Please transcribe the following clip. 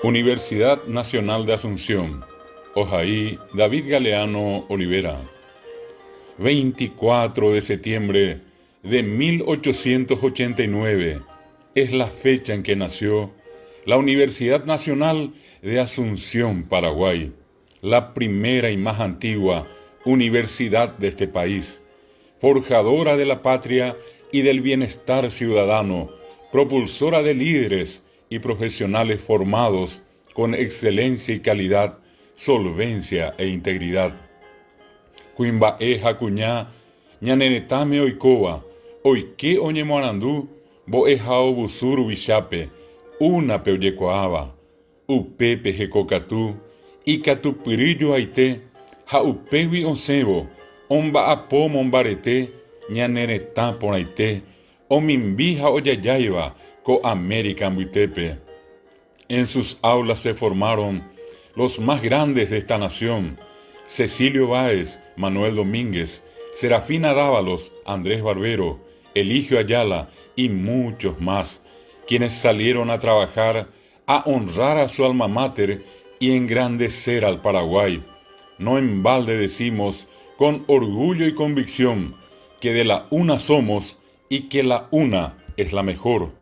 Universidad Nacional de Asunción, Ojaí, David Galeano Olivera. 24 de septiembre de 1889 es la fecha en que nació la Universidad Nacional de Asunción, Paraguay, la primera y más antigua universidad de este país, forjadora de la patria y del bienestar ciudadano, propulsora de líderes y profesionales formados con excelencia y calidad, solvencia e integridad. Cuimbae jacuñá, ñaneretame oikoba, oike oñemoarandú, boejao busuru bichape, una peoyecoaba, upepe jecocatú, icatupyrillo aite, jaupewi osebo, omba'apo mombarete, ñaneretã porãite, omimbi ha ojajaiva co América Mbuitepe. En sus aulas se formaron los más grandes de esta nación: Cecilio Báez, Manuel Domínguez, Serafina Dávalos, Andrés Barbero, Eligio Ayala y muchos más, quienes salieron a trabajar, a honrar a su alma mater y engrandecer al Paraguay. No en balde decimos, con orgullo y convicción, que de la una somos y que la una es la mejor.